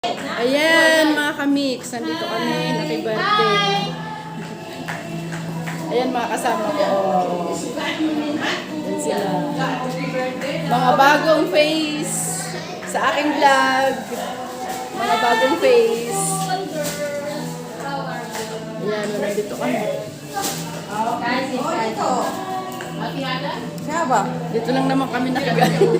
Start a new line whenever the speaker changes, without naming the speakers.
Ayan mga kamix, nandito kami, happy birthday. Ayan mga kasama ko. Ayan sila. Mga bagong face sa aking vlog. Mga bagong face. Ayan, nandito kami. Dito lang naman kami nakagaling.